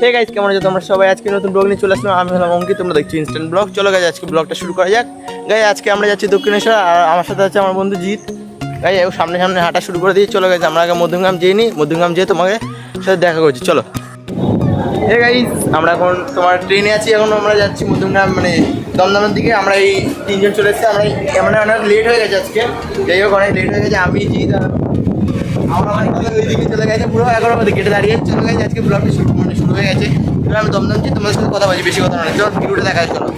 Hey guys, কেমন আছো তোমরা সবাই? আজকে নতুন ব্লগ নিয়ে চলে আসলাম। আমি হলাম অঙ্কিত, তোমরা দেখছো ইনস্ট্যান্ট ব্লগ। চলো গাইস, আজকে ব্লগটা শুরু করা যাক। গাইস আজকে আমরা যাচ্ছি দক্ষিণেশ্বর, আর আমার সাথে আছে আমার বন্ধু জিৎ। গাইস ও সামনে সামনে হাঁটা শুরু করে দিয়ে চলো গাইস, আমরা আগে মধ্যমগ্রাম যেয়ে নিই, মধ্যমগ্রাম যেয়ে তোমাকে সাথে দেখা করছি। চলো হে গাইস, আমরা এখন তোমার ট্রেনে আছি, এখন আমরা যাচ্ছি মধ্যমগ্রাম মানে দমদমের দিকে। আমরা এই তিনজন চলে এসেছি। আমরা মানে অনেক লেট হয়ে গেছে আজকে, যাই হোক অনেক লেট হয়ে গেছে। আমি জিৎ আমরা ওই দিকে চলে গেছে, পুরো এখন আমাদের গেটে দাঁড়িয়ে চলে গেছে। আজকে ব্লগটা শুরু হয়ে গেছে। এবার আমি দমদম যাচ্ছি, তোমাদের সাথে কথা বলছি, বেশি কথা নয়। চলো ভিডিওটা দেখা চলো।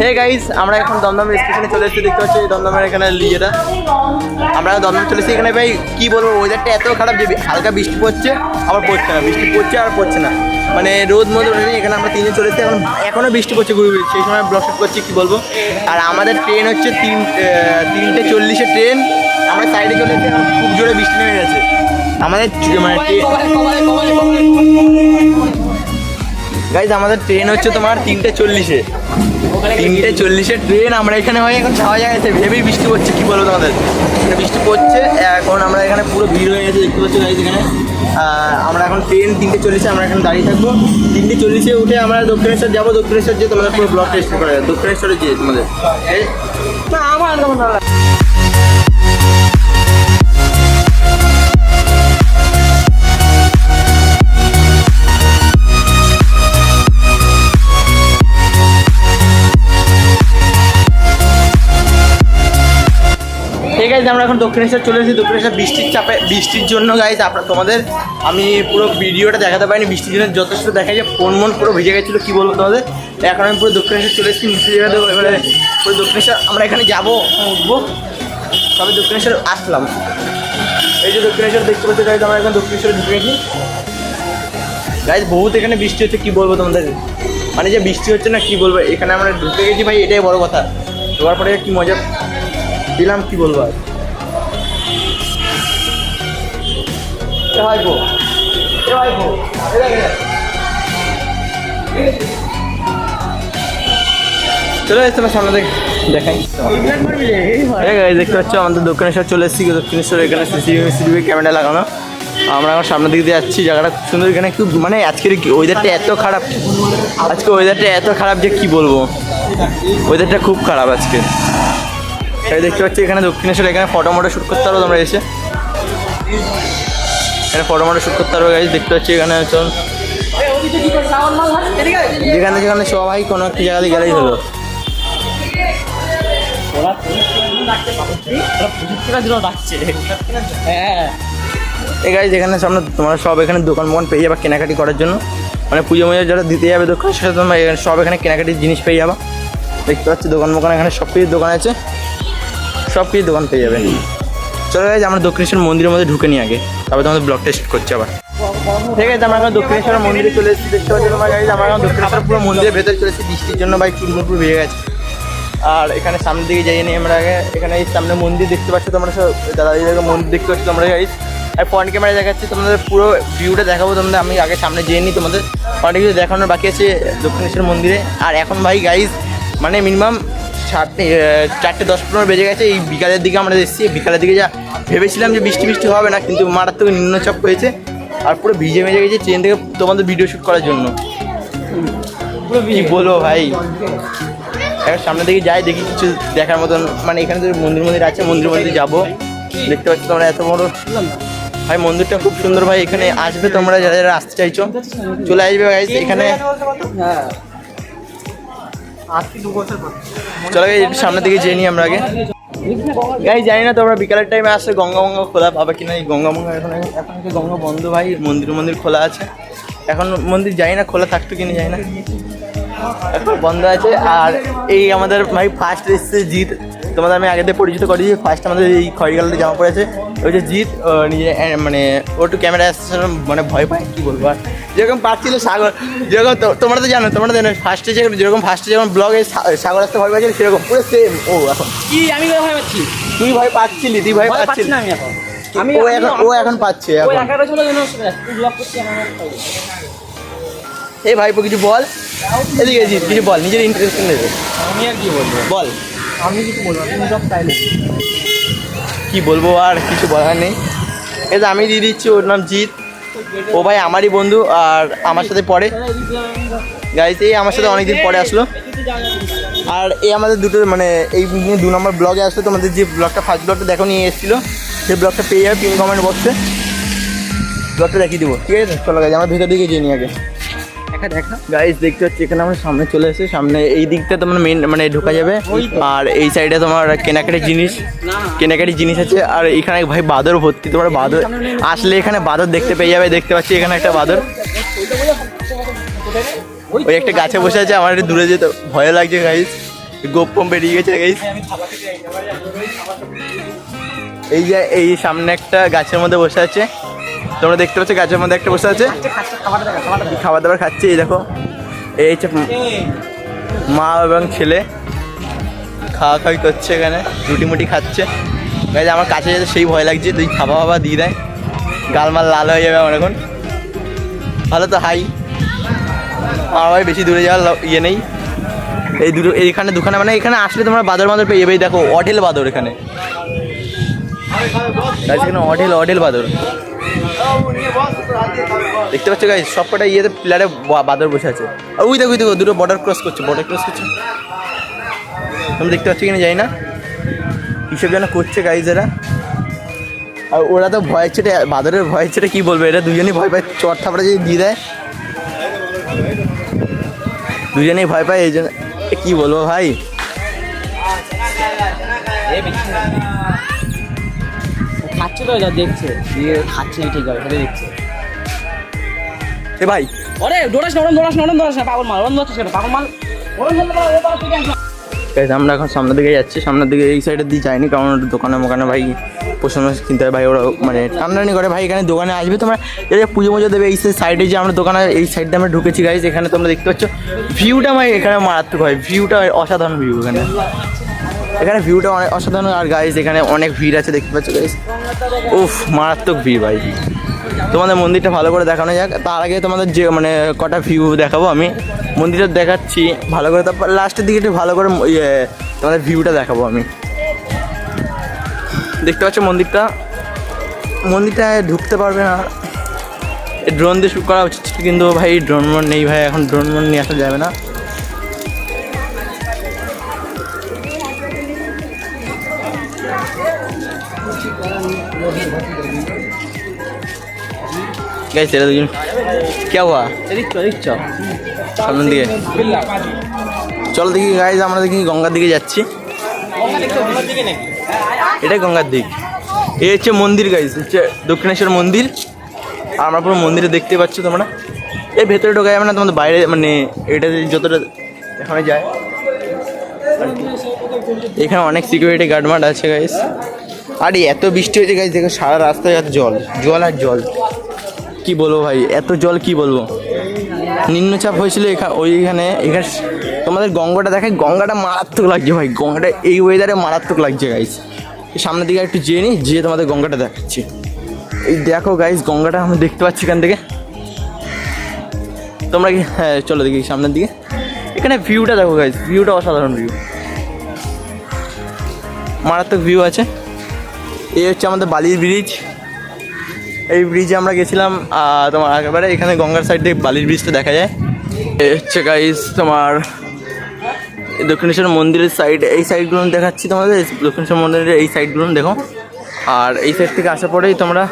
হে গাইস, আমরা এখন দমদম স্টেশনে চলে এসেছি। দেখতে পাচ্ছি দমদমের এখানে ইয়েটা, আমরা দমদম চলে এসেছি। এখানে ভাই কি বলবো, ওয়েদারটা এত খারাপ যে হালকা বৃষ্টি পড়ছে আবার পড়ছে না, বৃষ্টি পড়ছে আর পড়ছে না, মানে রোদ মতো নেই। এখানে আমরা তিনজন চলে এসেছি, এখনও বৃষ্টি পড়ছে গুড়ি। সেই সময় ব্লগ শুট করছি, কী বলবো। আর আমাদের ট্রেন হচ্ছে 3:40 ট্রেন। আমরা সাইডে চলে এসেছি, এখন খুব জোরে বৃষ্টি নেমে গেছে আমাদের মানে গাইজ। আমাদের ট্রেন হচ্ছে তোমার 3:40 ট্রেন। আমরা এখানে হয় এখন ছাওয়া জায়গাতে ভেবেই বৃষ্টি পড়ছে, কী বলবো তোমাদের। বৃষ্টি পড়ছে এখন, আমরা এখানে পুরো ভিড় হয়ে গেছে দেখতে পাচ্ছি গাইজ। এখানে আমরা এখন ট্রেন 3:40, আমরা এখানে দাঁড়িয়ে থাকবো। 3:40 উঠে আমরা দক্ষিণেশ্বর যাবো। দক্ষিণেশ্বর যে তোমাদের পুরো ব্লগ টেস্ট করা যায় দক্ষিণেশ্বরে গিয়ে তোমাদের। না আমার ঠিক আছে, আমরা এখন দক্ষিণেশ্বর চলে এসেছি। দক্ষিণেশ্বর বৃষ্টির জন্য গাইজ তোমাদের আমি পুরো ভিডিওটা দেখাতে পারিনি, বৃষ্টির জন্য যথেষ্ট দেখা যায়। ফোন পুরো ভিজে গেছিলো, কী বলবো তোমাদের। এখন আমি পুরো দক্ষিণেশ্বর চলে এসেছি, নিচে জায়গা দেবো। এবারে পুরো দক্ষিণেশ্বর আমরা এখানে যাবো, উঠবো, তবে দক্ষিণেশ্বর আসলাম। এই যে দক্ষিণেশ্বর দেখতে পাচ্ছি গাইজ, আমরা এখন দক্ষিণেশ্বরে ঢুকে গেছি গাইজ। বহুত এখানে বৃষ্টি হচ্ছে, কী বলবো তোমাদের, মানে যে বৃষ্টি হচ্ছে না কী বলবো। এখানে আমরা ঢুকে গেছি ভাই, এটাই বড় কথা। ঢোকার পরে কী মজা দিলাম, কি বলবো আর। চলে এসছে সামনে দেখাই। দেখতে পাচ্ছ আমাদের দক্ষিণেশ্বর চলে এসেছি। দক্ষিণেশ্বর এখানে সিসিটিভি ক্যামেরা লাগানো। আমরা এখন সামনের দিক দিয়ে যাচ্ছি, জায়গাটা খুব সুন্দর। এখানে খুব মানে আজকের ওয়েদারটা এত খারাপ, আজকে ওয়েদারটা এত খারাপ যে কি বলবো, ওয়েদারটা খুব খারাপ আজকে। দেখতে পাচ্ছি এখানে দক্ষিণেশ্বর, এখানে ফটো শ্যুট করতে পারবো তোমরা এসে। এখানে ফটো শ্যুট করতে পারবো গাইজ। দেখতে পাচ্ছি এখানে চল, যেখানে যেখানে সবাই কোনো একটা জায়গাতে গেলেই হলো। এই গাইজ এখানে সামনে তোমরা সব এখানে দোকান পেয়ে যাবে কেনাকাটি করার জন্য, মানে পুজো মুজো যারা দিতে যাবে দক্ষিণেশ্বর, তোমরা সব এখানে কেনাকাটির জিনিস পেয়ে যাবা। দেখতে পাচ্ছি দোকান এখানে সব কিছুর দোকান আছে, সব কিছু দোকান পেয়ে যাবে। চলো গাইজ আমরা দক্ষিণেশ্বর মন্দিরের মধ্যে ঢুকে নিই আগে, তারপরে তোমাদের ব্লগটা শুট করছি আবার। ঠিক আছে, আমরা এখন দক্ষিণেশ্বর মন্দিরে চলে এসেছি। দেখতে পাচ্ছি তোমার গাইজ, আমরা এখন দক্ষিণেশ্বর পুরো মন্দিরের ভেতরে চলে এসেছি। বৃষ্টির জন্য ভাই চুলমুল ভেঙে গেছে। আর এখানে সামনের দিকে যাইয়ে নিই আমরা আগে। এখানে এই সামনে মন্দির দেখতে পাচ্ছ তোমরা, সব দাদাদিদের মন্দির দেখতে পাচ্ছ তোমরা গাইজ। আর ফ্রন্ট ক্যামেরা দেখাচ্ছি তোমাদের, পুরো ভিউটা দেখাবো তোমাদের। আমি আগে সামনে যেয়ে নিই, তোমাদের অনেক কিছু দেখানোর বাকি আছে দক্ষিণেশ্বর মন্দিরে। আর এখন ভাই গাইজ মানে মিনিমাম 4:10-15 বেজে গেছে। এই বিকালের দিকে আমরা এসেছি। বিকালের দিকে যা ভেবেছিলাম যে বৃষ্টি হবে না, কিন্তু মারাত্মক নিম্নচাপ হয়েছে। আর পুরো ভিজে গেছে ট্রেন থেকে তোমাদের ভিডিও শ্যুট করার জন্য। পুরো কি বলবো ভাই, এখন সামনের দিকে যাই, দেখি কিছু দেখার মতন, মানে এখানে তো মন্দির আছে, মন্দিরে যাবো। দেখতে পাচ্ছি তোমরা এত বড় ভাই মন্দিরটা খুব সুন্দর ভাই। এখানে আসবে তোমরা যারা যারা আসতে চাইছো, চলে আসবে গাইজ এখানে। চলো গাইজ সামনের দিকে যেয়ে নিই আমরা আগে। গাইজ জানি না তোমরা বিকালের টাইমে আসছে গঙ্গা খোলা পাবে কিনা। এই গঙ্গা এখন গঙ্গা বন্ধ ভাই, মন্দির খোলা আছে এখন। মন্দির জানি না খোলা থাকতো কিনা, জানি না, এখন বন্ধ আছে। আর এই আমাদের ভাই ফার্স্ট এসছে জিৎ, তোমাদের আমি আগে থেকে পরিচিত করি। ফার্স্ট আমাদের এই খড়ি কালারের জামা পড়েছে, ওই যে জিৎ নিজে, মানে ও একটু ক্যামেরা আসছে মানে ভয় পায়, কী বলবো। আর যেরকম পাচ্ছিল সাগর, যেরকম তোমরা তো জানো ফার্স্টে যেরকম যখন ব্লগে সাগর আসতে ভয় পাচ্ছিল, সেরকম পুরো সেম ও এখন। কি আমি ভয় পাচ্ছি? তুই ভয় পাচ্ছিলি, না আমি এখন ও এখন পাচ্ছে এখন। এই ভাইপো কিছু বল, এদিকে এসিস, কিছু বল, নিজের ইন্টারেস্টিং নেবে। আমি আর কি বলবো, বল। আমি কিছু বলবো, তুমি সব তাই নেই। কি বলবো আর কিছু বলার নেই। এই যে আমি দিয়ে দিচ্ছি, ওর নাম জিৎ। ও ভাই আমারই বন্ধু আর আমার সাথে পড়ে। গাইস এই আমার সাথে অনেকদিন পরে আসলো। আর এই আমাদের দুটো মানে এই 2 নম্বর ব্লগে আসলো। তোমাদের যে ব্লগটা ফার্স্ট ব্লগটা দেখো নিয়ে এসেছিলো, সেই ব্লগটা পেয়ে যাবে পিন কমেন্ট বক্সে। ব্লগটা দেখিয়ে দেবো, ঠিক আছে? চলো গাইজ আমার ভেতর দিকে যেয়ে নিয়ে আগে দেখা। গাইজ দেখতে হচ্ছে এখানে আমরা সামনে চলে এসেছি। সামনে এই দিকটা তোমার মেন মানে ঢোকা যাবে, আর এই সাইডে তোমার কেনাকাটির জিনিস আছে। আর এখানে ভাই বাদর ভর্তি, তোমার বাদর আসলে এখানে বাদর দেখতে পেয়ে যাবে। দেখতে পাচ্ছি এখানে একটা বাদর, ওই একটা গাছে বসে আছে। আমার একটু দূরে যেতে ভয় লাগছে গাইজ, গোপ বেরিয়ে গেছে গাইজ। এই যে এই সামনে একটা গাছের মধ্যে বসে আছে, তোমরা দেখতে পাচ্ছ গাছের মধ্যে একটা বসে আছে, খাবার দাবার খাচ্ছে। এই দেখো এই হচ্ছে মা এবং ছেলে খাওয়া খাওয়ি করছে, এখানে রুটি মুটি খাচ্ছে। গাইজ আমার কাছে যেতে সেই ভয় লাগছে, তুই খাওয়া দিয়ে দেয়, গালমাল লাল হয়ে যাবে আমার এখন। ভালো তো হাই, আমার ভাই বেশি দূরে যাওয়ার ইয়ে নেই। এই দুটো এইখানে দুখানে মানে এখানে আসলে তোমরা বাদর পেয়ে যাবে। দেখো অঢেল বাদর এখানে, এখানে অঢেল বাদর দেখতে পাচ্ছ গাইজ। সবকটা ইয়েতে প্লেয়ারে বাদর বসে আছে। আর ওই দেখো দুটো বর্ডার ক্রস করছে। তুমি দেখতে পাচ্ছ কিনা জানি না, হিসেব যেন করছে গাইজ এরা। আর ওরা তো ভয়ের ছেটে, বাদরের ভয়ের ছেটে কী বলবে, এরা দুজনেই ভয় পায়। চট থাপড়া যদি দিয়ে দেয় দুজনেই ভয় পায়। এই জন্য কী বলবো ভাই, খাচ্ছে তো, যা দেখছে দিয়ে খাচ্ছে ঠিক আছে, সেটা দেখছে। এ ভাই ওরে দৌড়াস না, পাগল মাল সেটা পাগল মাল। আমরা এখন সামনের দিকে যাচ্ছি। সামনের দিকে এই সাইডের দিয়ে যাইনি, কারণ দোকানে মোকানে ভাই পছন্দ কিনতে হয় ভাই। ওরা মানে টানাটানি করে ভাই। এখানে দোকানে আসবে তোমরা, এই যে পুজো দেবে। এই সাইডে যে আমরা দোকানে এই সাইডে আমরা ঢুকেছি গাইজ। এখানে তোমরা দেখতে পাচ্ছ ভিউটা ভাই এখানে মারাত্মক হয়। ভিউটা অসাধারণ ভিউ এখানে ভিউটা অনেক অসাধারণ। আর গাইজ এখানে অনেক ভিড় আছে, দেখতে পাচ্ছ গাইজ। উফ মারাত্মক ভিড় ভাই। তোমাদের মন্দিরটা ভালো করে দেখানো যাক, তার আগে তোমাদের যে মানে কটা ভিউ দেখাবো আমি। মন্দিরটা দেখাচ্ছি ভালো করে, তারপর লাস্টের দিকে একটু ভালো করে তোমাদের ভিউটা দেখাবো আমি। দেখতে পাচ্ছ মন্দিরটায় ঢুকতে পারবে না, ড্রোন দিয়ে শ্যুট করা উচিত, কিন্তু ভাই ড্রোন নেই ভাই, এখন ড্রোন নিয়ে আসা যাবে না। गाइस तेरा दुजन क्या हुआ সামনের দিকে চলো দেখি গাইস। আমরা দেখি গঙ্গার দিকে যাচ্ছি। এটাই গঙ্গার দিক। এই হচ্ছে মন্দির গাইস, হচ্ছে দক্ষিণেশ্বর মন্দির। আর আমরা পুরো মন্দিরে দেখতে পাচ্ছ তোমরা। এর ভেতরে ঢোকা যাবে না, তোমাদের বাইরে মানে এটা যতটা এখানে যায়। এখানে অনেক সিকিউরিটি গার্ড মার্ড আছে গাইস। আর এত বৃষ্টি হয়েছে গাইস, দেখো সারা রাস্তায় আর জল। কি বলবো ভাই, এত জল কি বলবো। নিম্নচাপ হয়েছিল এখানে তোমাদের গঙ্গাটা দেখায়। গঙ্গাটা মারাত্মক লাগছে ভাই, গঙ্গাটা এই ওয়েদারে মারাত্মক লাগছে গাইস। সামনের দিকে একটু যেয়ে তোমাদের গঙ্গাটা দেখাচ্ছি। এই দেখো গাইস গঙ্গাটা আমি দেখতে পাচ্ছি এখান থেকে। তোমরা কি হ্যাঁ চলো দেখি সামনের দিকে। এখানে ভিউটা দেখো গাইস, ভিউটা অসাধারণ ভিউ, মারাত্মক ভিউ আছে। এই হচ্ছে আমাদের বালির ব্রিজ। এই ব্রিজে আমরা গেছিলাম তোমার একেবারে এখানে গঙ্গার সাইড থেকে বালির ব্রিজটা দেখা যায়। এই হচ্ছে গাইস তোমার দক্ষিণেশ্বর মন্দিরের সাইড, এই সাইডগুলো দেখাচ্ছি তোমাদের। দক্ষিণেশ্বর মন্দিরের এই সাইডগুলো দেখো। আর এই সাইড থেকে আসার পরেই তোমরা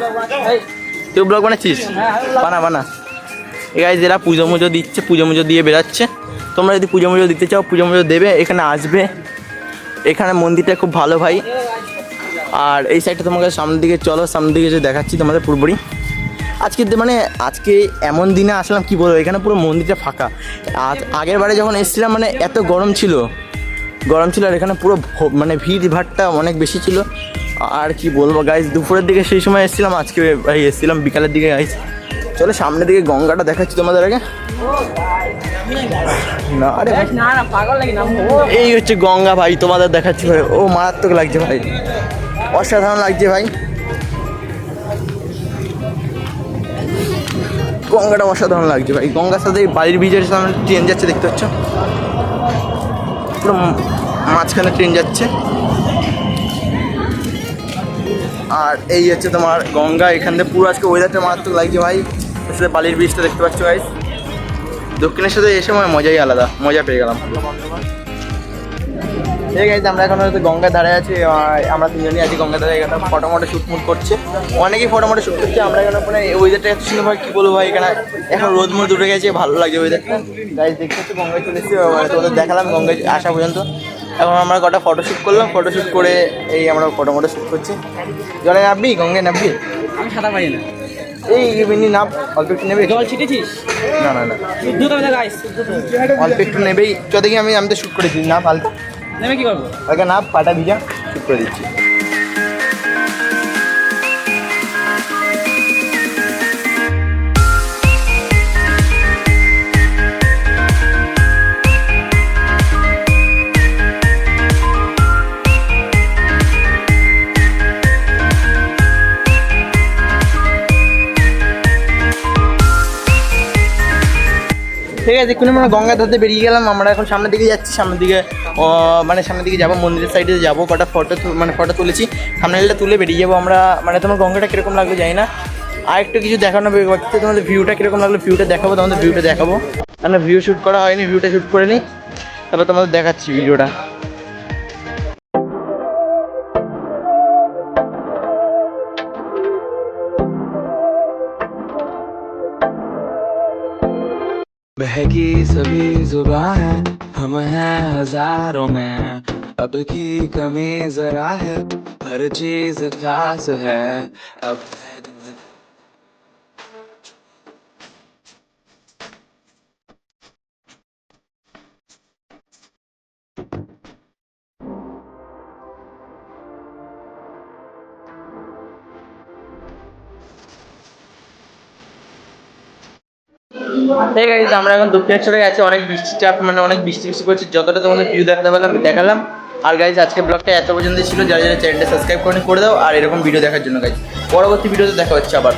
তুই ব্লগ বানাচ্ছিস, বানা এই গাইস এরা পুজো দিচ্ছে, পুজো দিয়ে বেরাচ্ছে। তোমরা যদি পুজো দিতে চাও পুজো দেবে, এখানে আসবে। এখানে মন্দিরটা খুব ভালো ভাই। আর এই সাইডটা তোমাকে সামনের দিকে চলো, সামনের দিকে যে দেখাচ্ছি তোমাদের পুরোপুরি। আজকে এমন দিনে আসলাম কি বলবো, এখানে পুরো মন্দিরটা ফাঁকা। আগের বারে যখন এসেছিলাম মানে এত গরম ছিল আর এখানে পুরো মানে ভিড়ভাড়টা অনেক বেশি ছিল। আর কি বলবো গাইস, দুপুরের দিকে সেই সময় এসেছিলাম, আজকে ভাই এসেছিলাম বিকালের দিকে গাইস। চলো সামনের দিকে গঙ্গাটা দেখাচ্ছি তোমাদের আগে। না আরে এই হচ্ছে গঙ্গা ভাই, তোমাদের দেখাচ্ছি ভাই। ও মারাত্মক লাগছে ভাই, অসাধারণ লাগছে ভাই। গঙ্গাটা অসাধারণ লাগছে ভাই। গঙ্গার সাথে এই বালির ব্রিজের সামনে ট্রেন যাচ্ছে দেখতে পাচ্ছ, পুরো মাঝখানে ট্রেন যাচ্ছে। আর এই হচ্ছে তোমার গঙ্গা, এখান থেকে পুরো আজকে ওয়েদারটা মারাত্মক লাগছে ভাই। এর সাথে বালির ব্রিজটা দেখতে পাচ্ছ গাইস। দক্ষিণের সাথে এসে আমার মজাই আলাদা, মজা পেয়ে গেলাম। ঠিক আছে, আমরা এখন হয়তো গঙ্গার ধারে আছি, আমরা তিনজনই আছি গঙ্গার ধারে। এখানে ফটো মটো শ্যুট মুট করছে, অনেকেই ফটো মটো শ্যুট করছে। আমরা এখানে মানে ওয়েদারটা এত সুন্দর ভাই, কী বলবো ভাই। এখানে এখন রোদ মোদ উঠে গেছে, ভালো লাগছে ওয়েদারটা। গাইজ দেখতে হচ্ছে গঙ্গায় চলে এসেছি, তোদের দেখালাম গঙ্গায় আসা পর্যন্ত। এখন আমরা কটা ফটো শ্যুট করলাম, ফটো শ্যুট করে এই আমরা ফটো মটো শ্যুট করছি। জলে নামবি, গঙ্গায় নামবি? আমি সাঁতার পারি না। এই মিনি নাম, অল্প একটু নেবে? জল ছিটেছিস? না না না, শুদ্ধ হবে গাইস, শুদ্ধ অল্প একটু নেবেই। চ দেখি, আমি তো শ্যুট করেছি না, হালকা নেমে কি করবো? হালকা না, পাটা ভিজা, শ্যুট করে দিচ্ছি। ঠিক আছে, এক্ষুনি আমরা গঙ্গার ধারে বেরিয়ে গেলাম। আমরা এখন সামনের দিকে যাচ্ছি, সামনের দিকে মানে সামনের দিকে যাবো, মন্দিরের সাইডে যাবো। কটা ফটো তুলেছি, সামনেটা তুলে বেরিয়ে যাবো আমরা। মানে তোমার গঙ্গাটা কীরকম লাগলো জানি না, আর একটু কিছু দেখানো বাকি। তোমাদের ভিউটা কীরকম লাগলো, ভিউটা দেখাবো, তোমাদের ভিউটা দেখাবো। আমরা ভিউ শ্যুট করা হয়নি, ভিউটা শ্যুট করে নিই, তারপর তোমাদের দেখাচ্ছি ভিডিওটা। बहकी सभी जुबान हम हैं हजारों में, अब की कमी जरा है, हर चीज खास है अब। ঠিক আছে, আমরা এখন দক্ষিণেশ্বরে গেছি। অনেক বৃষ্টি চাপ, মানে অনেক বৃষ্টি করছে। যতটা তোমাদের ভিউ দেখাতে পারলাম দেখালাম। আর গাইজ আজকে ব্লগটা এত পর্যন্ত ছিল। যারা যারা চ্যানেলটা সাবস্ক্রাইব করে দাও, আর এরকম ভিডিও দেখার জন্য গাইজ। পরবর্তী ভিডিওতে দেখা হচ্ছে আবার।